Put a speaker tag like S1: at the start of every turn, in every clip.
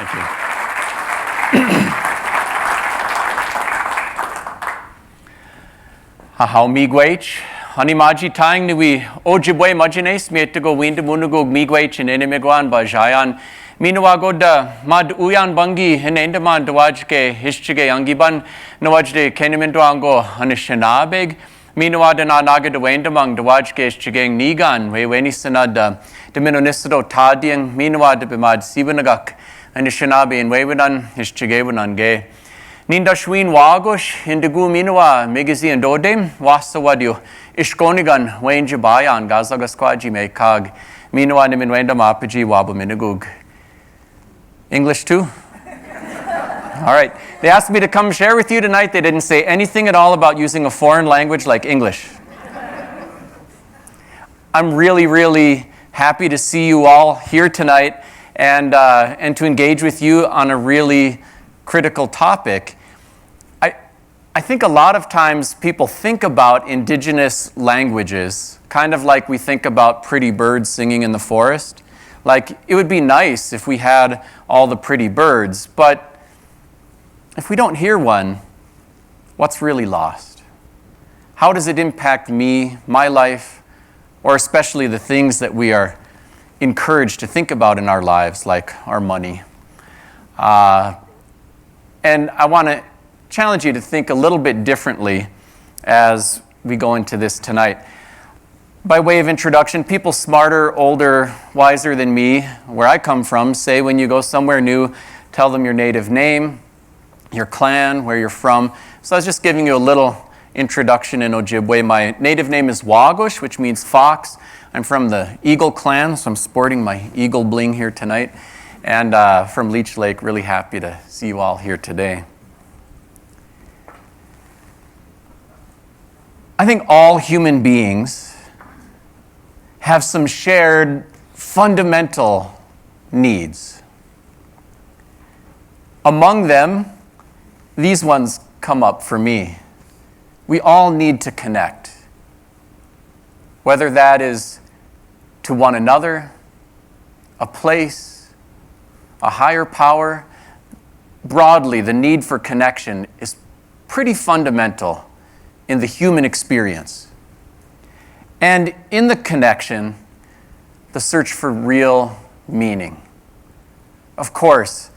S1: Thank you. Hahau miigwech, hanimaji tang niwi Ojibwe majines mietigo winda munugog miigwech in enemigwan bajayan minuagoda mad uyan bangi hinendaman dawajke hischige angiban nawajde kenemendwango anishanabeg minuada na naga dawendamang dawajke hischigeng nigan weweni sanada deminonisido tadiang minuada bimad sibanagak anishanabe in wewedan hischigewunan ge Nindashwin wagosh indigu minua migizi and dodem wasawadio ishkonigan wenjabayan gazagasquaji mekag minua niminwenda mapaji wabu minagug. English too? All right. They asked me to come share with you tonight. They didn't say anything at all about using a foreign language like English. I'm really, really happy to see you all here tonight and to engage with you on a really critical topic. I think a lot of times people think about indigenous languages kind of like we think about pretty birds singing in the forest. Like, it would be nice if we had all the pretty birds, but if we don't hear one, what's really lost? How does it impact me, my life, or especially the things that we are encouraged to think about in our lives, like our money? And I want to challenge you to think a little bit differently as we go into this tonight. By way of introduction, people smarter, older, wiser than me, where I come from, say when you go somewhere new, tell them your native name, your clan, where you're from. So I was just giving you a little introduction in Ojibwe. My native name is Wagosh, which means fox. I'm from the Eagle clan, so I'm sporting my eagle bling here tonight. And from Leech Lake, really happy to see you all here today. I think all human beings have some shared fundamental needs. Among them, these ones come up for me. We all need to connect, whether that is to one another, a place, a higher power. Broadly, the need for connection is pretty fundamental in the human experience. And in the connection, the search for real meaning. Of course,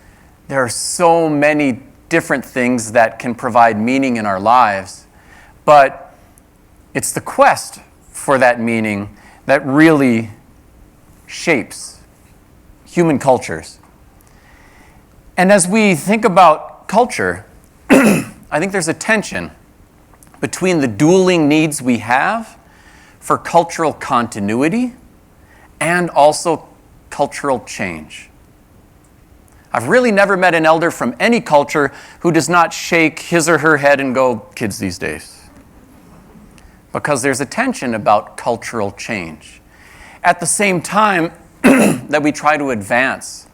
S1: there are so many different things that can provide meaning in our lives, but it's the quest for that meaning that really shapes human cultures. And as we think about culture, I think there's a tension between the dueling needs we have for cultural continuity and also cultural change. I've really never met an elder from any culture who does not shake his or her head and go, kids these days. Because there's a tension about cultural change. At the same time that we try to advance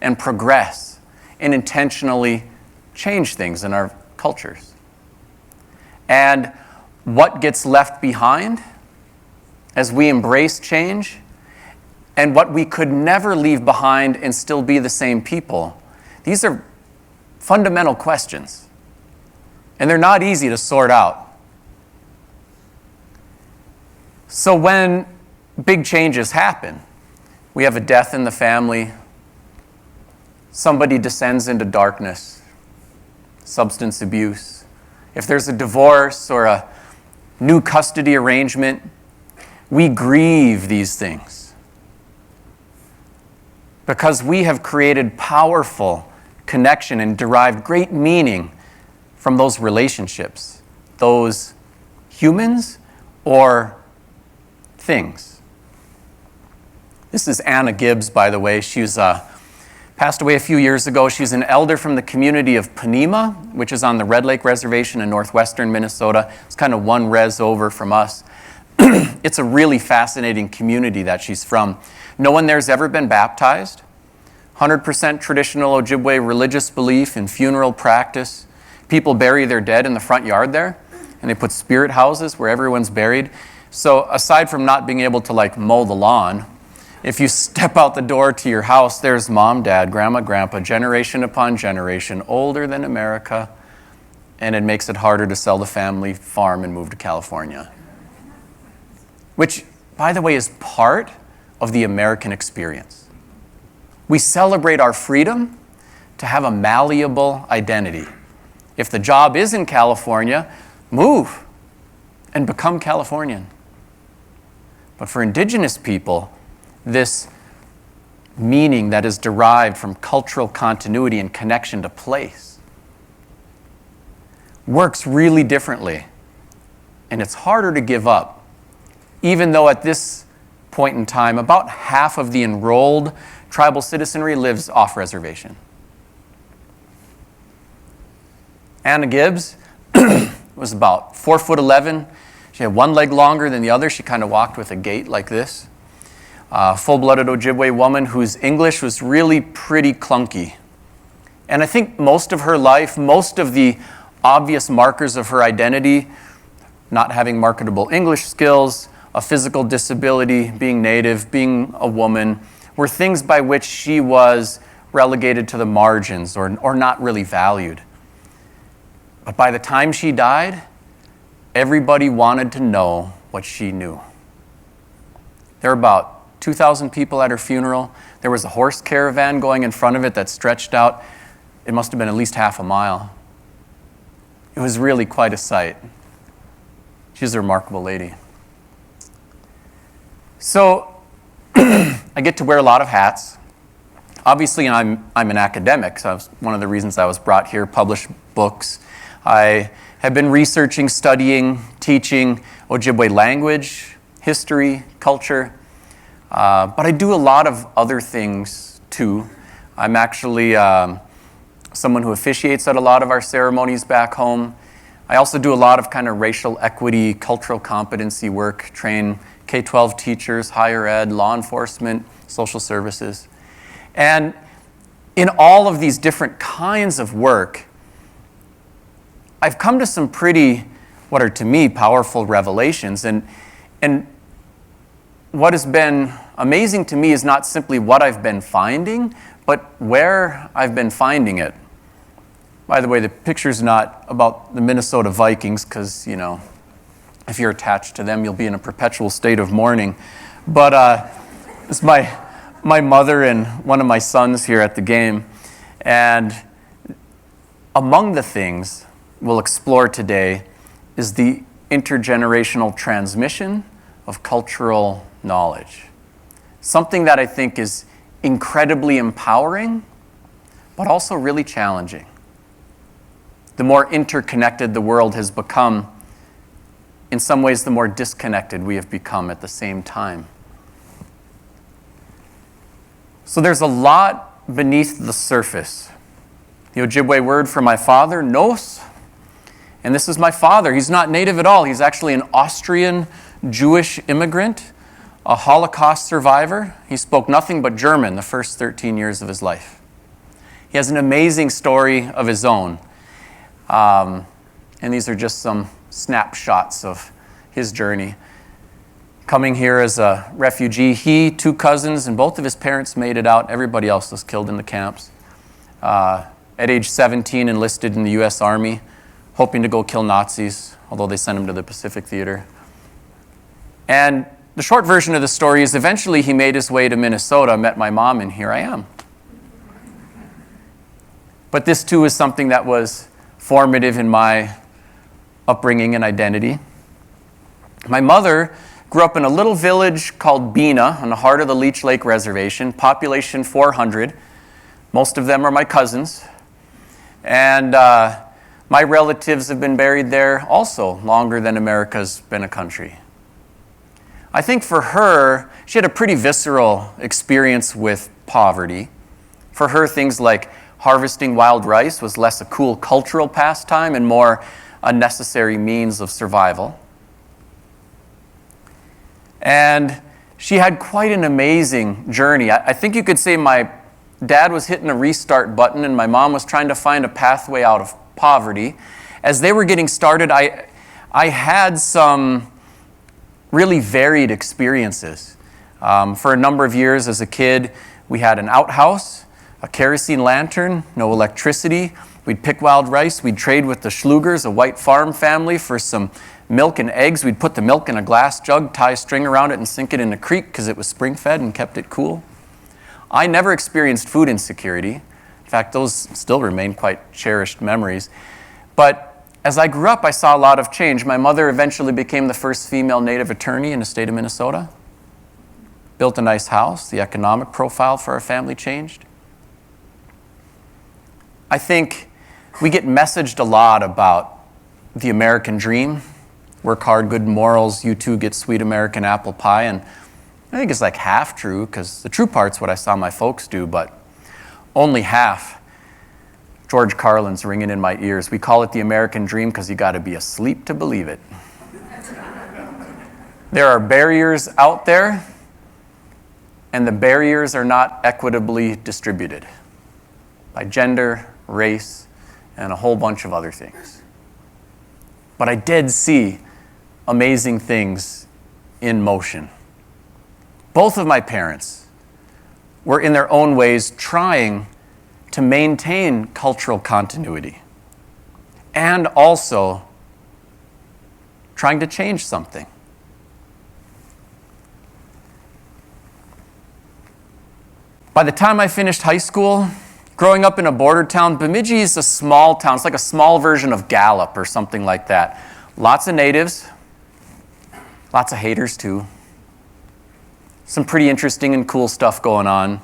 S1: and progress and intentionally change things in our cultures. And what gets left behind as we embrace change, and what we could never leave behind and still be the same people. These are fundamental questions, and they're not easy to sort out. So when big changes happen, we have a death in the family, somebody descends into darkness, substance abuse. If there's a divorce or a new custody arrangement, we grieve these things because we have created powerful connection and derived great meaning from those relationships, those humans or things. This is Anna Gibbs, by the way. She's passed away a few years ago. She's an elder from the community of Panema, which is on the Red Lake Reservation in northwestern Minnesota. It's kind of one res over from us. It's a really fascinating community that she's from. No one there's ever been baptized. 100% traditional Ojibwe religious belief in funeral practice. People bury their dead in the front yard there, and they put spirit houses where everyone's buried. So aside from not being able to mow the lawn, If you step out the door to your house, there's mom, dad, grandma, grandpa, generation upon generation, older than America, and it makes it harder to sell the family farm and move to California. Which, by the way, is part of the American experience. We celebrate our freedom to have a malleable identity. If the job is in California, move and become Californian. But for indigenous people, this meaning that is derived from cultural continuity and connection to place works really differently. And it's harder to give up, even though at this point in time, about half of the enrolled tribal citizenry lives off reservation. Anna Gibbs was about 4'11". She had one leg longer than the other. She kind of walked with a gait like this. Full-blooded Ojibwe woman whose English was really pretty clunky. And I think most of her life, most of the obvious markers of her identity, not having marketable English skills, a physical disability, being Native, being a woman, were things by which she was relegated to the margins or not really valued. But by the time she died, everybody wanted to know what she knew. There were about 2,000 people at her funeral. There was a horse caravan going in front of it that stretched out. It must have been at least half a mile. It was really quite a sight. She's a remarkable lady. So I get to wear a lot of hats. Obviously, I'm an academic, so that's one of the reasons I was brought here, published books. I have been researching, studying, teaching Ojibwe language, history, culture, but I do a lot of other things too. I'm actually someone who officiates at a lot of our ceremonies back home. I also do a lot of kind of racial equity, cultural competency work, train K-12 teachers, higher ed, law enforcement, social services. And in all of these different kinds of work, I've come to some pretty, what are to me, powerful revelations. And what has been amazing to me is not simply what I've been finding, but where I've been finding it. By the way, the picture's not about the Minnesota Vikings, because, you know, if you're attached to them, you'll be in a perpetual state of mourning. But it's my mother and one of my sons here at the game. And among the things we'll explore today is the intergenerational transmission of cultural knowledge. Something that I think is incredibly empowering, but also really challenging. The more interconnected the world has become, in some ways, the more disconnected we have become at the same time. So there's a lot beneath the surface. The Ojibwe word for my father, nos, and this is my father. He's not Native at all. He's actually an Austrian Jewish immigrant, a Holocaust survivor. He spoke nothing but German the first 13 years of his life. He has an amazing story of his own. And these are just some snapshots of his journey. Coming here as a refugee, he, 2 cousins, and both of his parents made it out. Everybody else was killed in the camps. At age 17, enlisted in the U.S. Army, hoping to go kill Nazis, although they sent him to the Pacific Theater. And the short version of the story is eventually he made his way to Minnesota, met my mom, and here I am. But this too is something that was formative in my upbringing and identity. My mother grew up in a little village called Bena on the heart of the Leech Lake Reservation, population 400. Most of them are my cousins. And my relatives have been buried there also longer than America's been a country. I think for her, she had a pretty visceral experience with poverty. For her, things like harvesting wild rice was less a cool cultural pastime and more a necessary means of survival. And she had quite an amazing journey. I think you could say my dad was hitting a restart button and my mom was trying to find a pathway out of poverty. As they were getting started, I had some really varied experiences. For a number of years as a kid, we had an outhouse, a kerosene lantern, no electricity. We'd pick wild rice. We'd trade with the Schlugers, a white farm family, for some milk and eggs. We'd put the milk in a glass jug, tie a string around it, and sink it in the creek because it was spring-fed and kept it cool. I never experienced food insecurity. In fact, those still remain quite cherished memories. But as I grew up, I saw a lot of change. My mother eventually became the first female Native attorney in the state of Minnesota. Built a nice house. The economic profile for our family changed. I think we get messaged a lot about the American dream. Work hard, good morals, you too get sweet American apple pie. And I think it's like half true, because the true part's what I saw my folks do, but only half. George Carlin's ringing in my ears. We call it the American dream because you got to be asleep to believe it. There are barriers out there, and the barriers are not equitably distributed by gender, race, and a whole bunch of other things. But I did see amazing things in motion. Both of my parents were in their own ways trying to maintain cultural continuity and also trying to change something. By the time I finished high school, growing up in a border town, Bemidji is a small town. It's like a small version of Gallup or something like that. Lots of natives, lots of haters too. Some pretty interesting and cool stuff going on.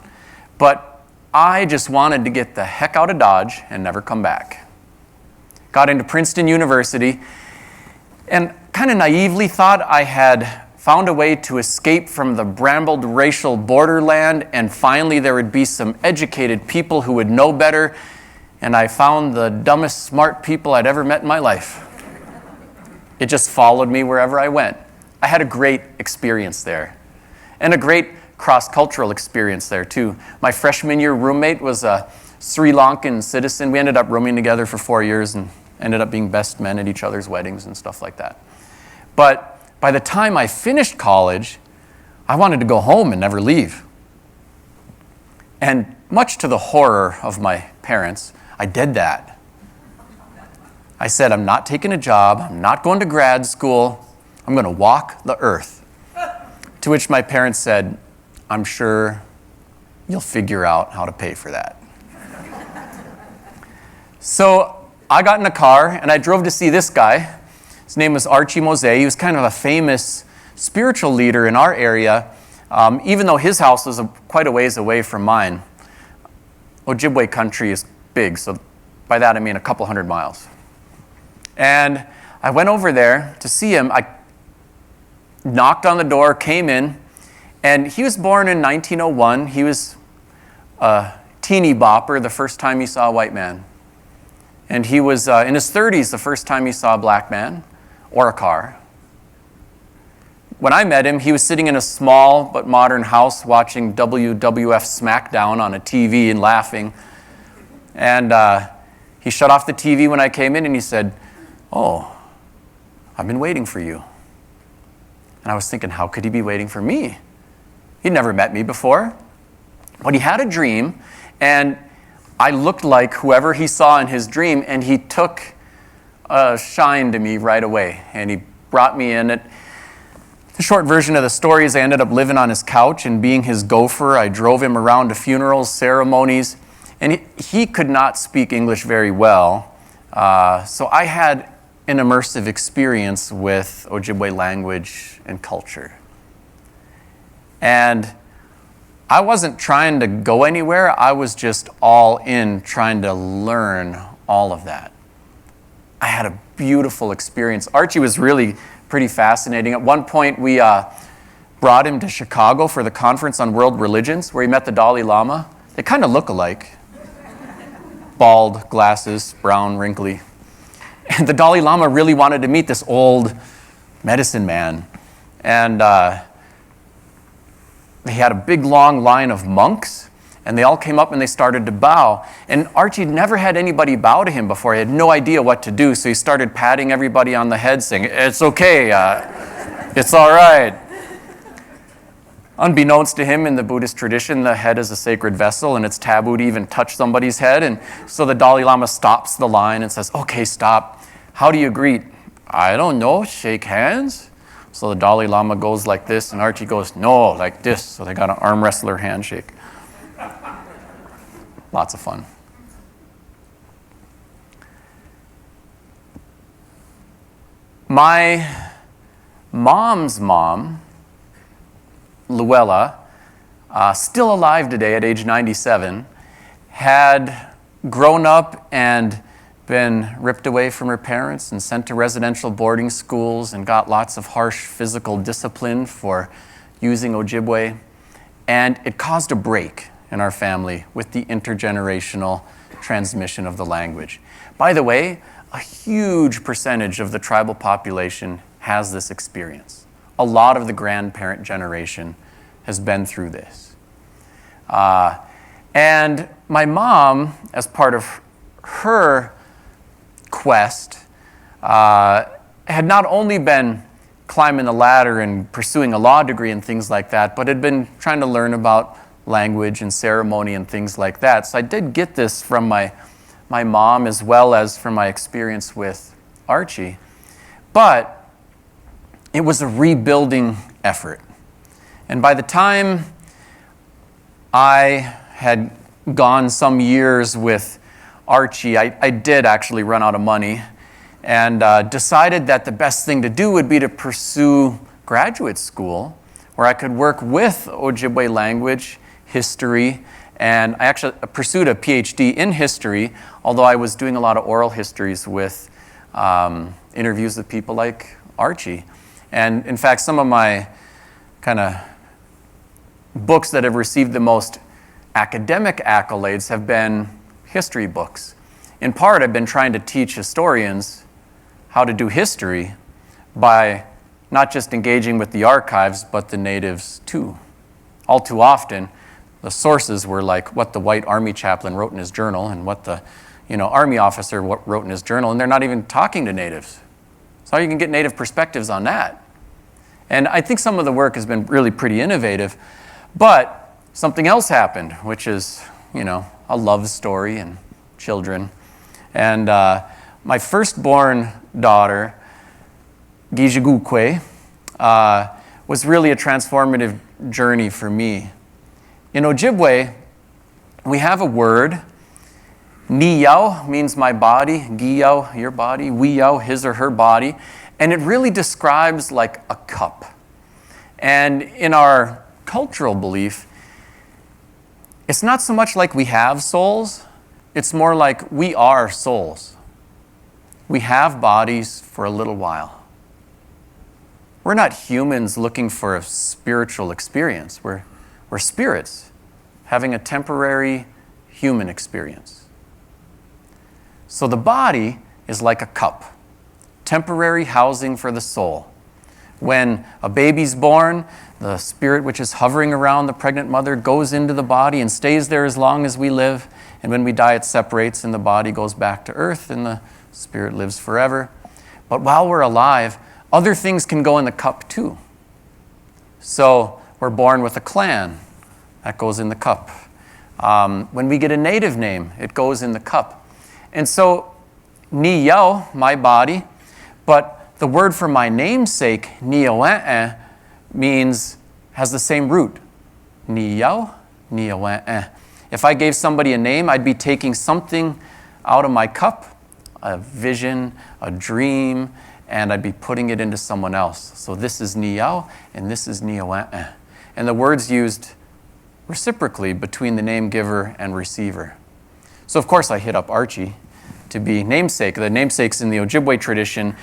S1: But I just wanted to get the heck out of Dodge and never come back. Got into Princeton University and kind of naively thought I had found a way to escape from the brambled racial borderland, and finally there would be some educated people who would know better, and I found the dumbest smart people I'd ever met in my life. It just followed me wherever I went. I had a great experience there, and a great cross-cultural experience there too. My freshman year roommate was a Sri Lankan citizen. We ended up rooming together for 4 years and ended up being best men at each other's weddings and stuff like that. But by the time I finished college, I wanted to go home and never leave. And much to the horror of my parents, I did that. I said, I'm not taking a job, I'm not going to grad school, I'm going to walk the earth. To which my parents said, I'm sure you'll figure out how to pay for that. So I got in a car and I drove to see this guy. His name was Archie Mosai. He was kind of a famous spiritual leader in our area, even though his house was quite a ways away from mine. Ojibwe country is big, so by that I mean a couple hundred miles. And I went over there to see him. I knocked on the door, came in, and he was born in 1901. He was a teeny bopper the first time he saw a white man. And he was in his 30s the first time he saw a black man or a car. When I met him, he was sitting in a small but modern house watching WWF SmackDown on a TV and laughing. And he shut off the TV when I came in and he said, "Oh, I've been waiting for you." And I was thinking, how could he be waiting for me? He'd never met me before. But he had a dream, and I looked like whoever he saw in his dream, and he took a shine to me right away, and he brought me in. The short version of the story is I ended up living on his couch and being his gopher. I drove him around to funerals, ceremonies, and he could not speak English very well, so I had an immersive experience with Ojibwe language and culture. And I wasn't trying to go anywhere. I was just all in trying to learn all of that. I had a beautiful experience. Archie was really pretty fascinating. At one point, we brought him to Chicago for the Conference on World Religions, where he met the Dalai Lama. They kind of look alike. Bald, glasses, brown, wrinkly. And the Dalai Lama really wanted to meet this old medicine man. And they had a big, long line of monks, and they all came up and they started to bow. And Archie never had anybody bow to him before. He had no idea what to do, so he started patting everybody on the head, saying, "It's okay, it's all right." Unbeknownst to him, in the Buddhist tradition, the head is a sacred vessel, and it's taboo to even touch somebody's head. And so the Dalai Lama stops the line and says, okay, stop. How do you greet? I don't know, shake hands. So the Dalai Lama goes like this, and Archie goes, no, like this. So they got an arm wrestler handshake. Lots of fun. My mom's mom, Luella, still alive today at age 97, had grown up and been ripped away from her parents and sent to residential boarding schools and got lots of harsh physical discipline for using Ojibwe. And it caused a break in our family with the intergenerational transmission of the language. By the way, a huge percentage of the tribal population has this experience. A lot of the grandparent generation has been through this. And my mom, as part of her quest, had not only been climbing the ladder and pursuing a law degree and things like that, but had been trying to learn about language and ceremony and things like that. So I did get this from my mom as well as from my experience with Archie. But it was a rebuilding effort. And by the time I had gone some years with Archie, I did actually run out of money and decided that the best thing to do would be to pursue graduate school where I could work with Ojibwe language, history, and I actually pursued a PhD in history, although I was doing a lot of oral histories with interviews with people like Archie. And in fact, some of my kind of books that have received the most academic accolades have been history books. In part, I've been trying to teach historians how to do history by not just engaging with the archives, but the natives too. All too often, the sources were like what the white army chaplain wrote in his journal and what the army officer wrote in his journal, and they're not even talking to natives. So you can get native perspectives on that. And I think some of the work has been really pretty innovative, but something else happened, which is, a love story and children. And my firstborn daughter, Gijigukwe, was really a transformative journey for me. In Ojibwe, we have a word. Niyao means my body, Giyao, your body, Wiyao, his or her body, and it really describes like a cup. And in our cultural belief, it's not so much like we have souls, it's more like we are souls. We have bodies for a little while. We're not humans looking for a spiritual experience. We're spirits having a temporary human experience. So the body is like a cup, temporary housing for the soul. When a baby's born, the spirit which is hovering around the pregnant mother goes into the body and stays there as long as we live. And when we die, it separates and the body goes back to earth and the spirit lives forever. But while we're alive, other things can go in the cup too. So we're born with a clan. That goes in the cup. When we get a native name, it goes in the cup. And so, Niyao, my body, but the word for my namesake, Niyoe'e, has the same root. Niyao, Niyoe'e. If I gave somebody a name, I'd be taking something out of my cup, a vision, a dream, and I'd be putting it into someone else. So this is Niyao, and this is Niyoe'e. And the word's used reciprocally between the name giver and receiver. So of course I hit up Archie to be namesake. The namesakes in the Ojibwe tradition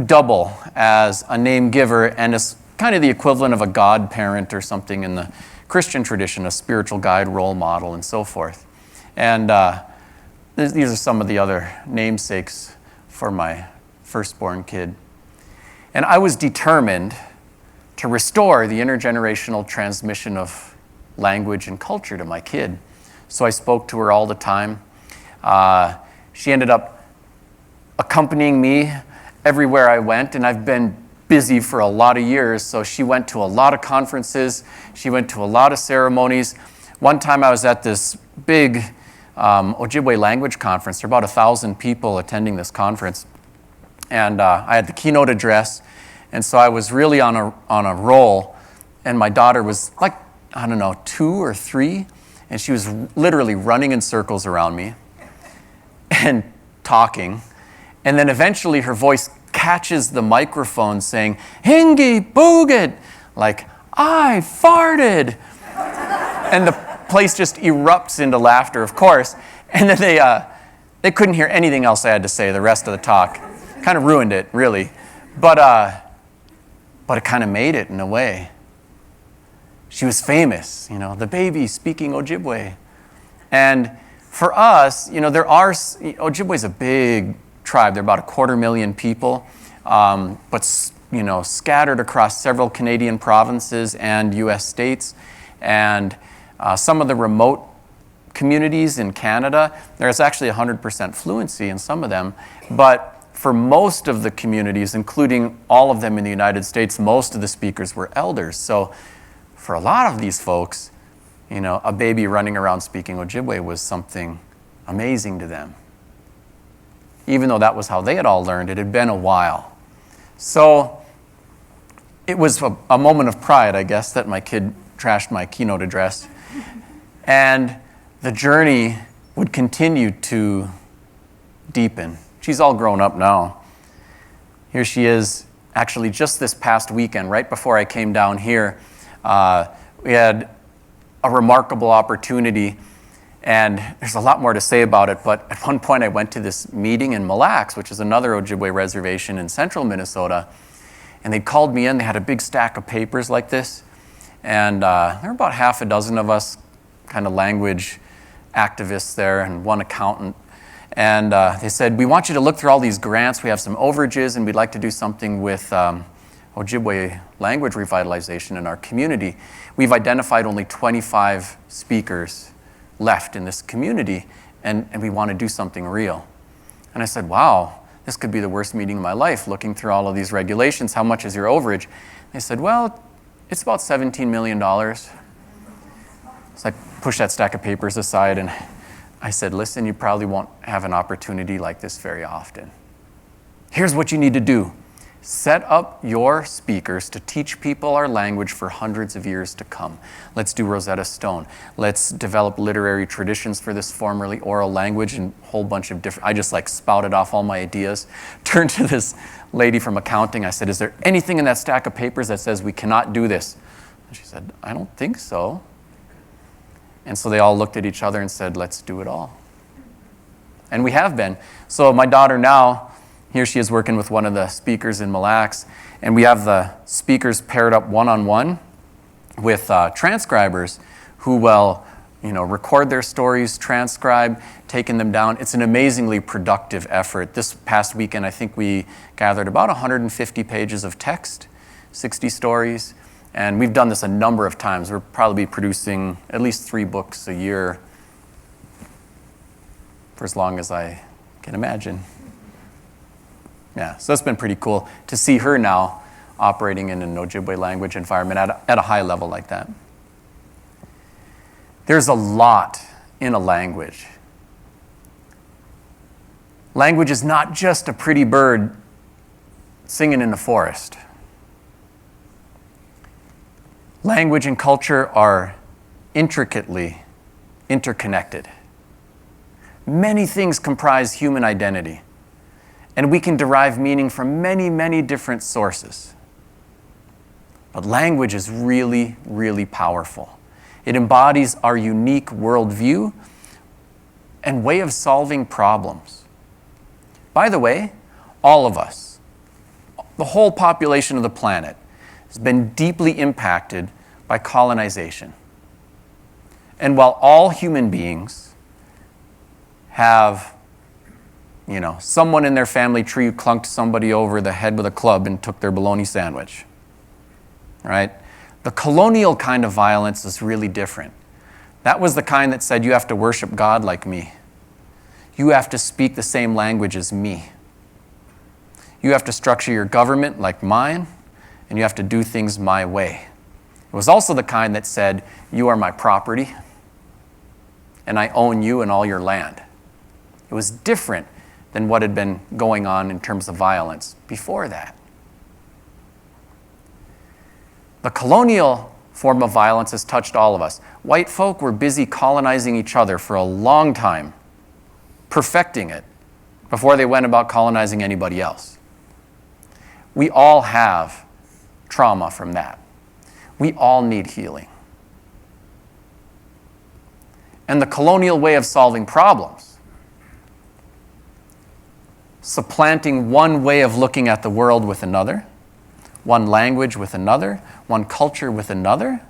S1: double as a name giver and is kind of the equivalent of a godparent or something in the Christian tradition, a spiritual guide, role model, and so forth. And these are some of the other namesakes for my firstborn kid. And I was determined to restore the intergenerational transmission of language and culture to my kid. So I spoke to her all the time. She ended up accompanying me everywhere I went, and I've been busy for a lot of years, so she went to a lot of conferences. She went to a lot of ceremonies. One time I was at this big Ojibwe language conference. There were about 1,000 people attending this conference. And I had the keynote address, and so I was really on a roll, and my daughter was like, I don't know, 2 or 3, and she was literally running in circles around me and talking. And then eventually her voice catches the microphone saying, "Hingi boogit," like, "I farted." And the place just erupts into laughter, of course. And then they couldn't hear anything else I had to say the rest of the talk. Kind of ruined it, really. But it kind of made it in a way. She was famous, the baby speaking Ojibwe. And for us, Ojibwe is a big tribe. They're about 250,000 people, but scattered across several Canadian provinces and U.S. states. And some of the remote communities in Canada, there's actually 100% fluency in some of them. But for most of the communities, including all of them in the United States, most of the speakers were elders. So for a lot of these folks, a baby running around speaking Ojibwe was something amazing to them. Even though that was how they had all learned, it had been a while. So it was a moment of pride, I guess, that my kid trashed my keynote address. And the journey would continue to deepen. She's all grown up now. Here she is, actually just this past weekend, right before I came down here, we had a remarkable opportunity, and there's a lot more to say about it, but at one point I went to this meeting in Mille Lacs, which is another Ojibwe reservation in central Minnesota, and they called me in. They had a big stack of papers like this, and there were about half a dozen of us, kind of language activists there, and one accountant. And they said, "We want you to look through all these grants. We have some overages, and we'd like to do something with Ojibwe language revitalization in our community. We've identified only 25 speakers left in this community, and we want to do something real." And I said, "Wow, this could be the worst meeting of my life, looking through all of these regulations. How much is your overage?" They said, "Well, it's about $17 million. So I pushed that stack of papers aside, and I said, "Listen, you probably won't have an opportunity like this very often. Here's what you need to do. Set up your speakers to teach people our language for hundreds of years to come. Let's do Rosetta Stone. Let's develop literary traditions for this formerly oral language," and a whole bunch of different, I just spouted off all my ideas. Turned to this lady from accounting. I said, "Is there anything in that stack of papers that says we cannot do this?" And she said, "I don't think so." And so they all looked at each other and said, "Let's do it all." And we have been. So my daughter now, here she is working with one of the speakers in Mille Lacs, and we have the speakers paired up one-on-one with transcribers who will, record their stories, transcribe, taking them down. It's an amazingly productive effort. This past weekend, I think we gathered about 150 pages of text, 60 stories, and we've done this a number of times. We're probably producing at least 3 books a year for as long as I can imagine. Yeah, so it's been pretty cool to see her now operating in an Ojibwe language environment at a high level like that. There's a lot in a language. Language is not just a pretty bird singing in the forest. Language and culture are intricately interconnected. Many things comprise human identity, and we can derive meaning from many, many different sources. But language is really, really powerful. It embodies our unique worldview and way of solving problems. By the way, all of us, the whole population of the planet, has been deeply impacted by colonization. And while all human beings have, someone in their family tree who clunked somebody over the head with a club and took their bologna sandwich, right? The colonial kind of violence is really different. That was the kind that said, you have to worship God like me. You have to speak the same language as me. You have to structure your government like mine, and you have to do things my way. It was also the kind that said, you are my property, and I own you and all your land. It was different than what had been going on in terms of violence before that. The colonial form of violence has touched all of us. White folk were busy colonizing each other for a long time, perfecting it, before they went about colonizing anybody else. We all have trauma from that. We all need healing. And the colonial way of solving problems, supplanting one way of looking at the world with another, one language with another, one culture with another.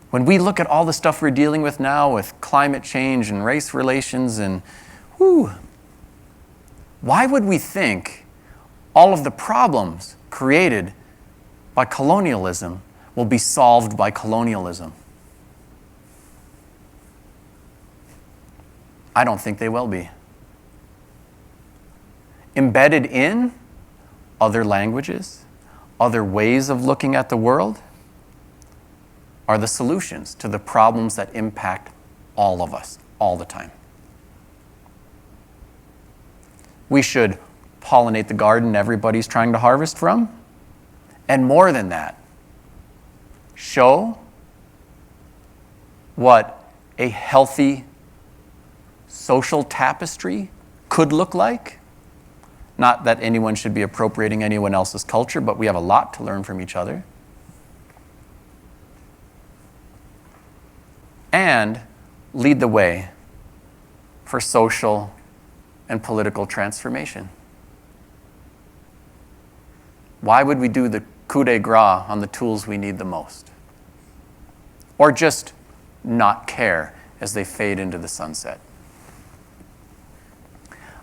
S1: When we look at all the stuff we're dealing with now with climate change and race relations and why would we think all of the problems created by colonialism will be solved by colonialism? I don't think they will be. Embedded in other languages, other ways of looking at the world, are the solutions to the problems that impact all of us all the time. We should pollinate the garden everybody's trying to harvest from, and more than that, show what a healthy social tapestry could look like. Not that anyone should be appropriating anyone else's culture, but we have a lot to learn from each other. And lead the way for social and political transformation. Why would we do the coup de grace on the tools we need the most? Or just not care as they fade into the sunset?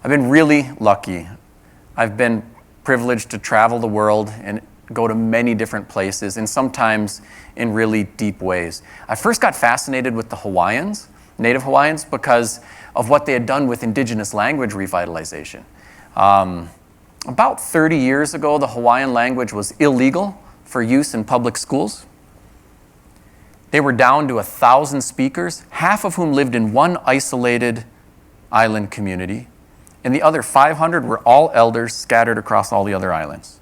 S1: I've been really lucky. I've been privileged to travel the world and go to many different places, and sometimes in really deep ways. I first got fascinated with the Hawaiians, Native Hawaiians, because of what they had done with indigenous language revitalization. About 30 years ago, the Hawaiian language was illegal for use in public schools. They were down to 1,000 speakers, half of whom lived in one isolated island community, and the other 500 were all elders scattered across all the other islands.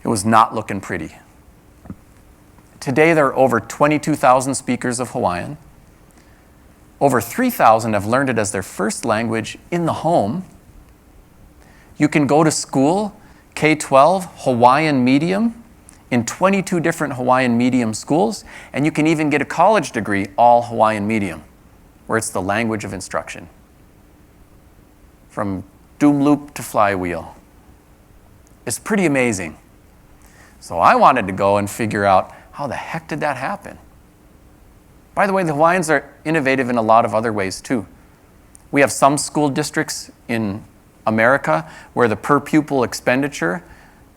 S1: It was not looking pretty. Today, there are over 22,000 speakers of Hawaiian. Over 3,000 have learned it as their first language in the home. You can go to school, K-12, Hawaiian medium, in 22 different Hawaiian medium schools, and you can even get a college degree, all Hawaiian medium, where it's the language of instruction. From doom loop to flywheel. It's pretty amazing. So I wanted to go and figure out, how the heck did that happen? By the way, the Hawaiians are innovative in a lot of other ways too. We have some school districts in America where the per pupil expenditure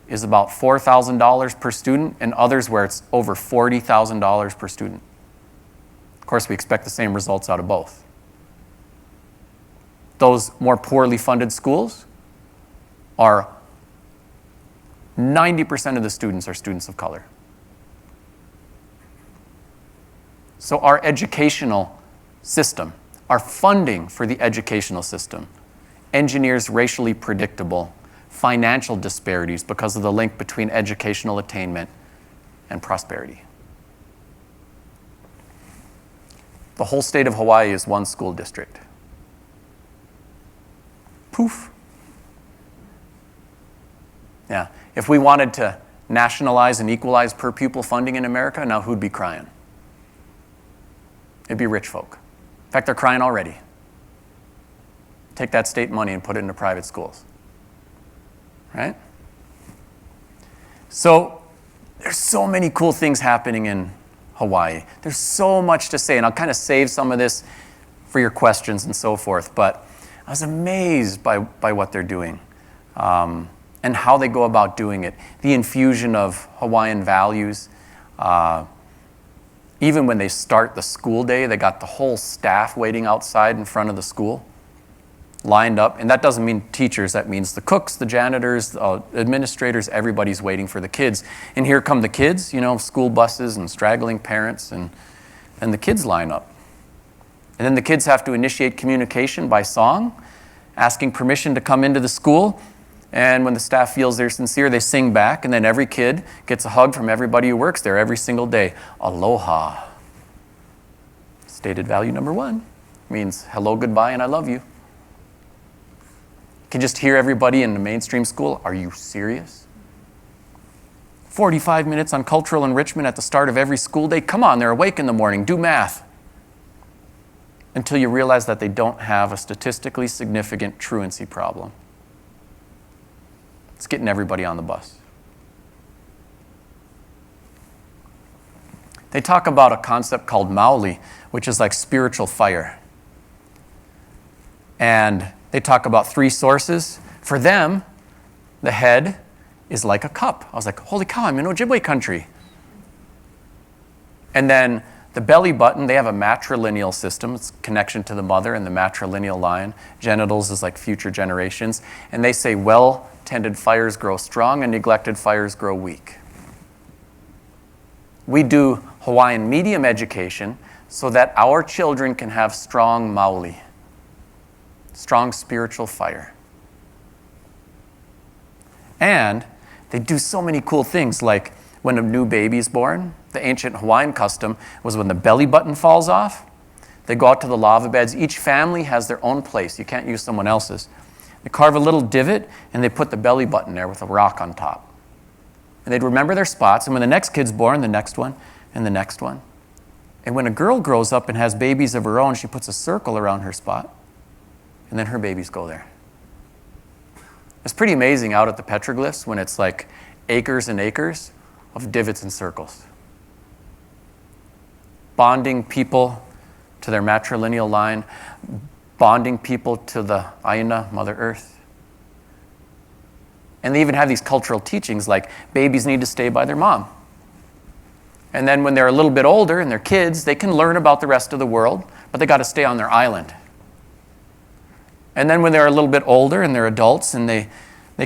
S1: is about $4,000 per student, and others where it's over $40,000 per student. Of course, we expect the same results out of both. Those more poorly funded schools are 90% of the students are students of color. So our educational system, our funding for the educational system, engineers racially predictable financial disparities because of the link between educational attainment and prosperity. The whole state of Hawaii is one school district. Poof. Yeah. If we wanted to nationalize and equalize per pupil funding in America, now who'd be crying? It'd be rich folk. In fact, they're crying already. Take that state money and put it into private schools. Right? So there's so many cool things happening in Hawaii. There's so much to say, and I'll kind of save some of this for your questions and so forth, but I was amazed by what they're doing and how they go about doing it. The infusion of Hawaiian values. Even when they start the school day, they got the whole staff waiting outside in front of the school. lined up, and that doesn't mean teachers, that means the cooks, the janitors, the administrators, everybody's waiting for the kids. And here come the kids, school buses and straggling parents, and the kids line up. And then the kids have to initiate communication by song, asking permission to come into the school. And when the staff feels they're sincere, they sing back, and then every kid gets a hug from everybody who works there every single day. Aloha. Stated value number 1 means hello, goodbye, and I love you. You can just hear everybody in the mainstream school. Are you serious? 45 minutes on cultural enrichment at the start of every school day. Come on, they're awake in the morning. Do math. Until you realize that they don't have a statistically significant truancy problem. It's getting everybody on the bus. They talk about a concept called maoli, which is like spiritual fire. And they talk about 3 sources. For them, the head is like a cup. I was like, holy cow, I'm in Ojibwe country. And then the belly button, they have a matrilineal system. It's connection to the mother and the matrilineal line. Genitals is like future generations. And they say well-tended fires grow strong and neglected fires grow weak. We do Hawaiian medium education so that our children can have strong maoli, strong spiritual fire. And they do so many cool things, like when a new baby is born, the ancient Hawaiian custom was when the belly button falls off, they go out to the lava beds. Each family has their own place. You can't use someone else's. They carve a little divot, and they put the belly button there with a rock on top. And they'd remember their spots, and when the next kid's born, the next one, and the next one. And when a girl grows up and has babies of her own, she puts a circle around her spot, and then her babies go there. It's pretty amazing out at the petroglyphs when it's like acres and acres of divots and circles. Bonding people to their matrilineal line, bonding people to the Aina, Mother Earth. And they even have these cultural teachings like babies need to stay by their mom. And then when they're a little bit older and they're kids, they can learn about the rest of the world, but they got to stay on their island. And then when they're a little bit older and they're adults and they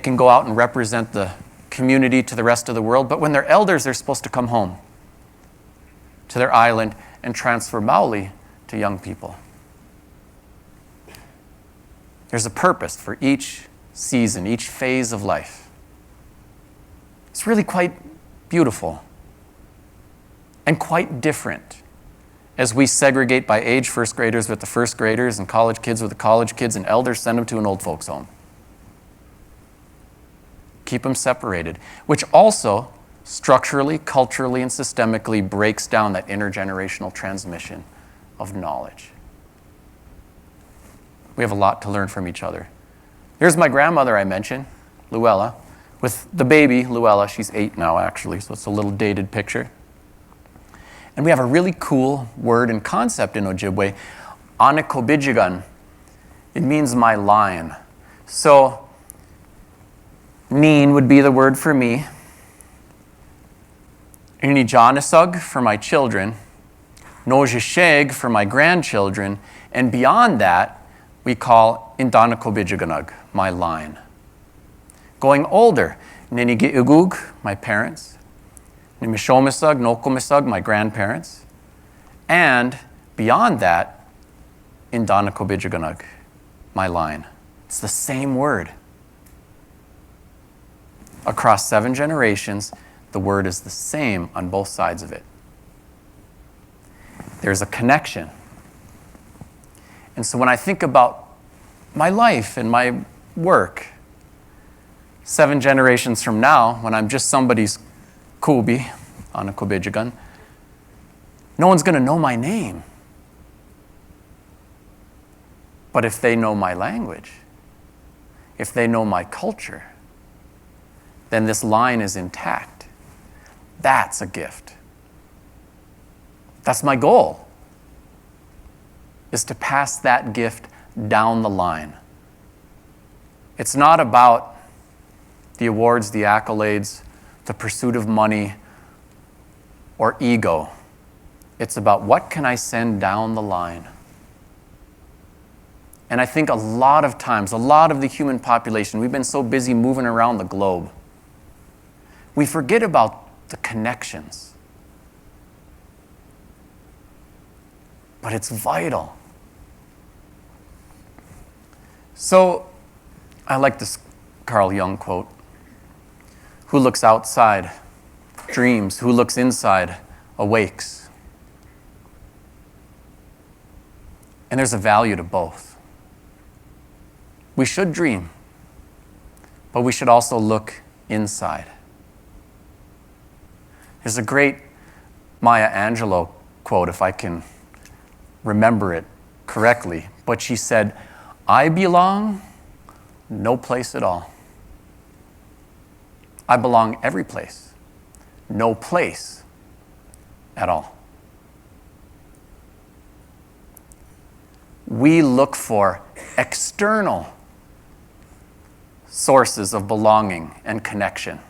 S1: can go out and represent the community to the rest of the world, but when they're elders, they're supposed to come home to their island and transfer maoli to young people. There's a purpose for each season, each phase of life. It's really quite beautiful and quite different as we segregate by age, first graders with the first graders and college kids with the college kids, and elders send them to an old folks home. Keep them separated, which also structurally, culturally, and systemically breaks down that intergenerational transmission of knowledge. We have a lot to learn from each other. Here's my grandmother I mentioned, Luella, with the baby, Luella. She's 8 now, actually, so it's a little dated picture. And we have a really cool word and concept in Ojibwe, Annika Bejagun. It means my line. So, Neen would be the word for me. Inijanisug for my children. Nojisheg for my grandchildren. And beyond that, we call Indaniko Bejagunug, my line. Going older, Ninigiugug, my parents. Nimishomisug, Nokomisug, my grandparents. And beyond that, Indaniko Bejagunug, my line. It's the same word. Across 7 generations, the word is the same on both sides of it. There's a connection. And so when I think about my life and my work, 7 generations from now, when I'm just somebody's kubi, Annika Bejagun, no one's going to know my name. But if they know my language, if they know my culture, then this line is intact. That's a gift. That's my goal, is to pass that gift down the line. It's not about the awards, the accolades, the pursuit of money, or ego. It's about what can I send down the line? And I think a lot of times, a lot of the human population, we've been so busy moving around the globe, we forget about the connections. But it's vital. So, I like this Carl Jung quote. Who looks outside dreams, who looks inside awakes. And there's a value to both. We should dream, but we should also look inside. There's a great Maya Angelou quote, if I can remember it correctly, but she said, "I belong no place at all. I belong every place, no place at all." We look for external sources of belonging and connection.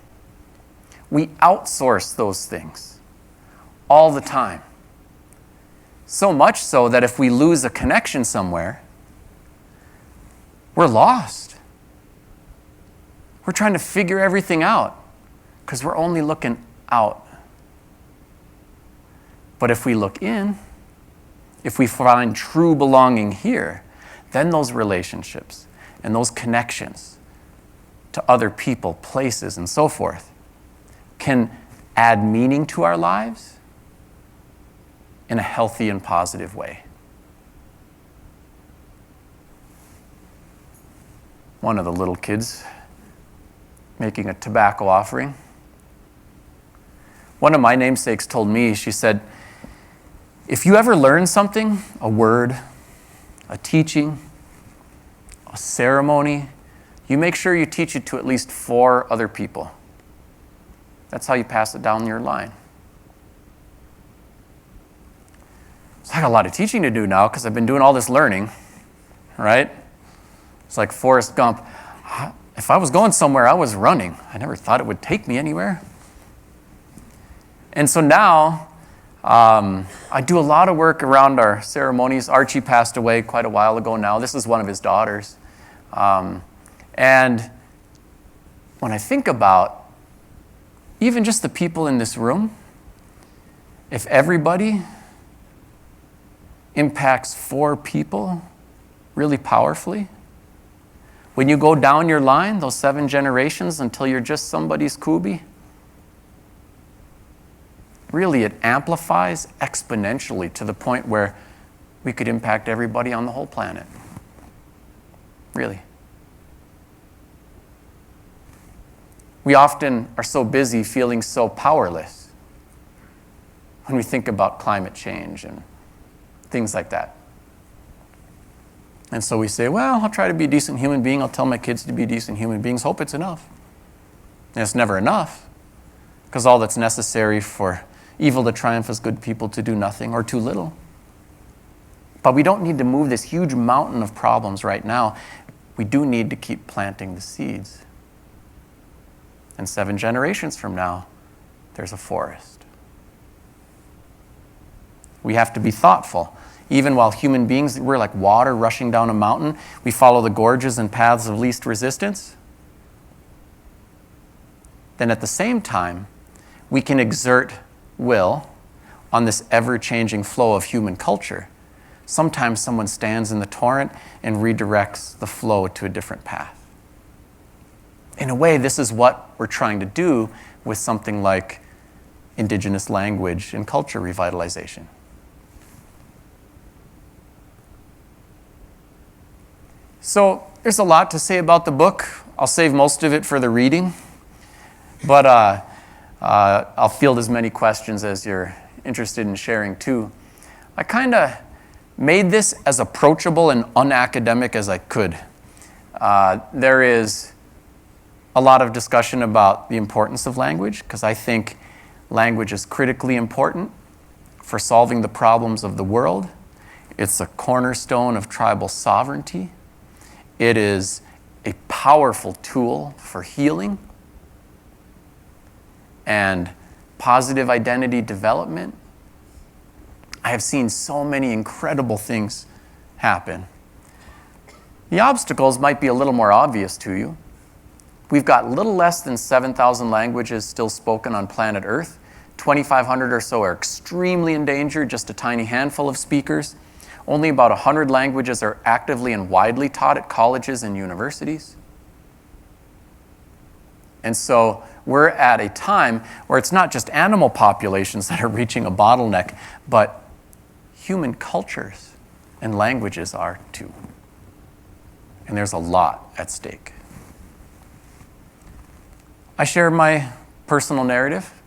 S1: We outsource those things all the time. So much so that if we lose a connection somewhere, we're lost. We're trying to figure everything out because we're only looking out. But if we look in, if we find true belonging here, then those relationships and those connections to other people, places, and so forth can add meaning to our lives in a healthy and positive way. One of the little kids making a tobacco offering. One of my namesakes told me, she said, if you ever learn something, a word, a teaching, a ceremony, you make sure you teach it to at least 4 other people. That's how you pass it down your line. So I got a lot of teaching to do now because I've been doing all this learning, right? It's like Forrest Gump. If I was going somewhere, I was running. I never thought it would take me anywhere. And so now, I do a lot of work around our ceremonies. Archie passed away quite a while ago now. This is one of his daughters. And when I think about even just the people in this room, if everybody impacts 4 people really powerfully, when you go down your line, those 7 generations until you're just somebody's kubi, really it amplifies exponentially to the point where we could impact everybody on the whole planet. Really. We often are so busy feeling so powerless when we think about climate change and things like that. And so we say, well, I'll try to be a decent human being. I'll tell my kids to be decent human beings. Hope it's enough. And it's never enough, because all that's necessary for evil to triumph is good people to do nothing or too little. But we don't need to move this huge mountain of problems right now. We do need to keep planting the seeds. And 7 generations from now, there's a forest. We have to be thoughtful. Even while human beings, we're like water rushing down a mountain, we follow the gorges and paths of least resistance. Then at the same time, we can exert will on this ever-changing flow of human culture. Sometimes someone stands in the torrent and redirects the flow to a different path. In a way, this is what we're trying to do with something like indigenous language and culture revitalization. So there's a lot to say about the book. I'll save most of it for the reading, but I'll field as many questions as you're interested in sharing too. I kind of made this as approachable and unacademic as I could. There is a lot of discussion about the importance of language, because I think language is critically important for solving the problems of the world. It's a cornerstone of tribal sovereignty. It is a powerful tool for healing and positive identity development. I have seen so many incredible things happen. The obstacles might be a little more obvious to you. We've got little less than 7,000 languages still spoken on planet Earth. 2,500 or so are extremely endangered, just a tiny handful of speakers. Only about 100 languages are actively and widely taught at colleges and universities. And so we're at a time where it's not just animal populations that are reaching a bottleneck, but human cultures and languages are too. And there's a lot at stake. I share my personal narrative,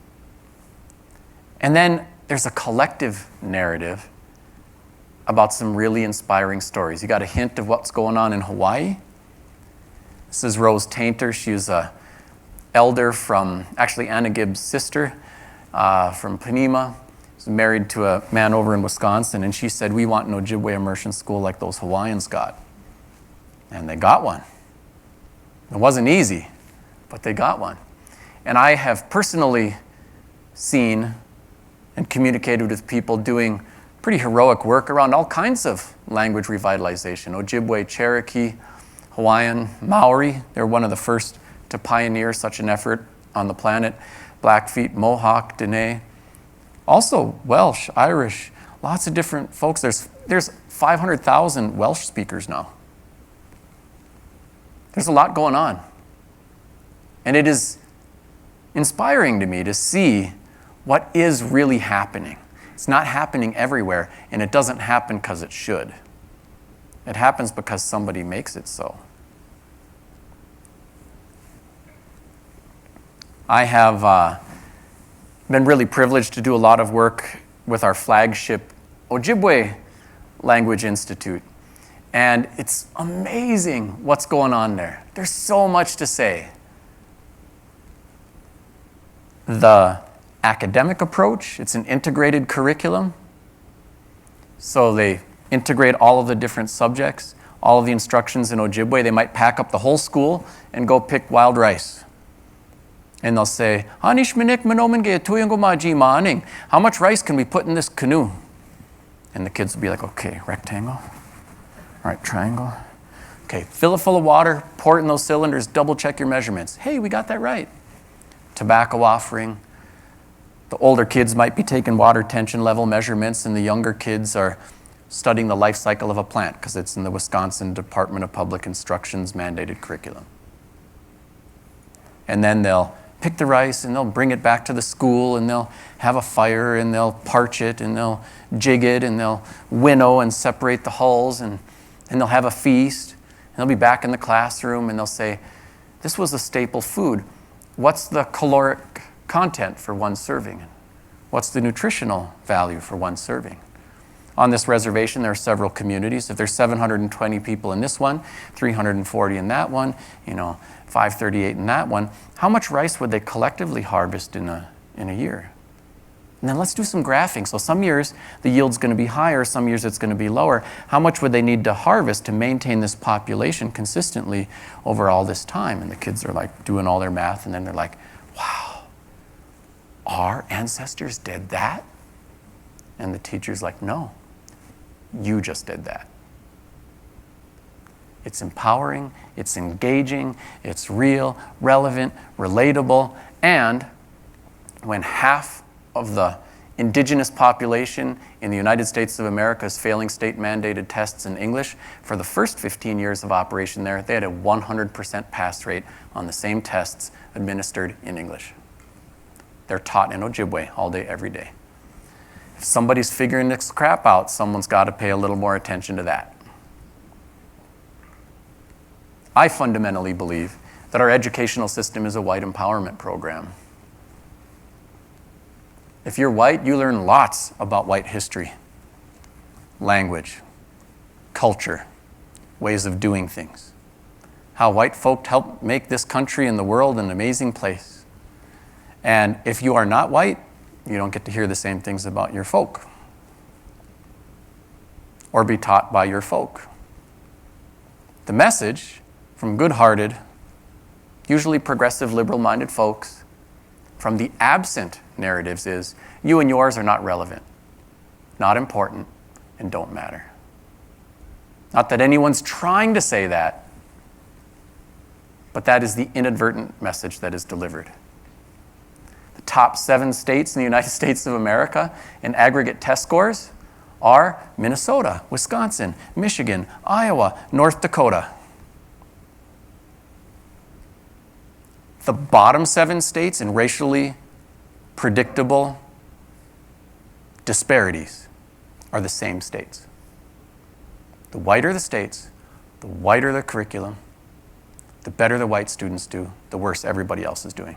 S1: and then there's a collective narrative about some really inspiring stories. You got a hint of what's going on in Hawaii? This is Rose Tainter. She's an elder from, actually Anna Gibbs' sister from Panema. She's married to a man over in Wisconsin, and she said, we want an Ojibwe immersion school like those Hawaiians got. And they got one. It wasn't easy, but they got one. And I have personally seen and communicated with people doing pretty heroic work around all kinds of language revitalization. Ojibwe, Cherokee, Hawaiian, Maori, they're one of the first to pioneer such an effort on the planet. Blackfeet, Mohawk, Dene. Also Welsh, Irish, lots of different folks. There's 500,000 Welsh speakers now. There's a lot going on. And it is inspiring to me to see what is really happening. It's not happening everywhere, and it doesn't happen because it should. It happens because somebody makes it so. I have been really privileged to do a lot of work with our flagship Ojibwe Language Institute. And it's amazing what's going on there. There's so much to say. The academic approach, it's an integrated curriculum. So they integrate all of the different subjects, all of the instructions in Ojibwe. They might pack up the whole school and go pick wild rice. And they'll say, how much rice can we put in this canoe? And the kids will be like, okay, rectangle. All right, triangle. Okay, fill it full of water, pour it in those cylinders, double check your measurements. Hey, we got that right. Tobacco offering. The older kids might be taking water tension level measurements, and the younger kids are studying the life cycle of a plant because it's in the Wisconsin Department of Public Instruction's mandated curriculum. And then they'll pick the rice and they'll bring it back to the school, and they'll have a fire and they'll parch it and they'll jig it and they'll winnow and separate the hulls, and they'll have a feast. And they'll be back in the classroom and they'll say, this was a staple food. What's the caloric content for one serving? What's the nutritional value for one serving? On this reservation, there are several communities. If there's 720 people in this one, 340 in that one, 538 in that one, how much rice would they collectively harvest in a year? And then let's do some graphing. So some years the yield's going to be higher, some years it's going to be lower. How much would they need to harvest to maintain this population consistently over all this time? And the kids are like doing all their math, and then they're like, wow, our ancestors did that? And the teacher's like, no, you just did that. It's empowering, it's engaging, it's real, relevant, relatable, and when half of the indigenous population in the United States of America is failing state-mandated tests in English, for the first 15 years of operation there, they had a 100% pass rate on the same tests administered in English. They're taught in Ojibwe all day, every day. If somebody's figuring this crap out, someone's got to pay a little more attention to that. I fundamentally believe that our educational system is a white empowerment program. If you're white, you learn lots about white history, language, culture, ways of doing things, how white folk helped make this country and the world an amazing place. And if you are not white, you don't get to hear the same things about your folk or be taught by your folk. The message from good-hearted, usually progressive, liberal-minded folks from the absent narratives is, you and yours are not relevant, not important, and don't matter. Not that anyone's trying to say that, but that is the inadvertent message that is delivered. The top 7 states in the United States of America in aggregate test scores are Minnesota, Wisconsin, Michigan, Iowa, North Dakota. The bottom 7 states in racially predictable disparities are the same states. The whiter the states, the whiter the curriculum, the better the white students do, the worse everybody else is doing.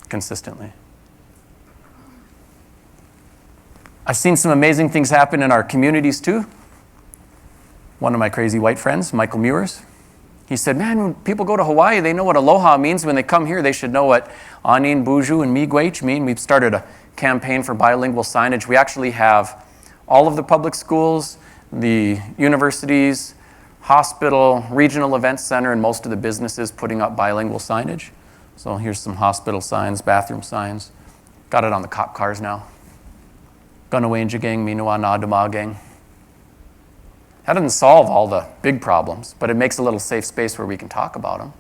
S1: Consistently. I've seen some amazing things happen in our communities too. One of my crazy white friends, Michael Mewers, he said, man, when people go to Hawaii, they know what aloha means. When they come here, they should know what anin, buju, and miigwech mean. We've started a campaign for bilingual signage. We actually have all of the public schools, the universities, hospital, regional event center, and most of the businesses putting up bilingual signage. So here's some hospital signs, bathroom signs. Got it on the cop cars now. Ganawenjagang, Minoa Nadabagang. That doesn't solve all the big problems, but it makes a little safe space where we can talk about them.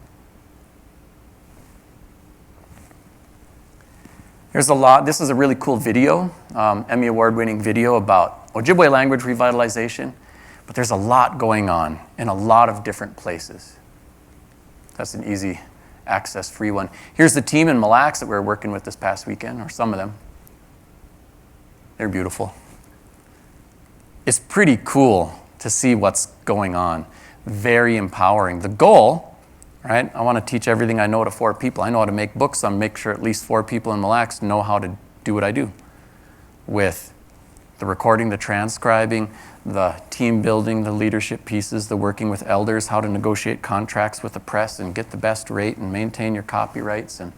S1: There's a lot. This is a really cool video, Emmy Award-winning video about Ojibwe language revitalization, but there's a lot going on in a lot of different places. That's an easy access free one. Here's the team in Mille Lacs that we were working with this past weekend, or some of them. They're beautiful. It's pretty cool to see what's going on. Very empowering. The goal, right? I want to teach everything I know to 4 people. I know how to make books. I make sure at least 4 people in Mille Lacs know how to do what I do. With the recording, the transcribing, the team building, the leadership pieces, the working with elders, how to negotiate contracts with the press and get the best rate and maintain your copyrights and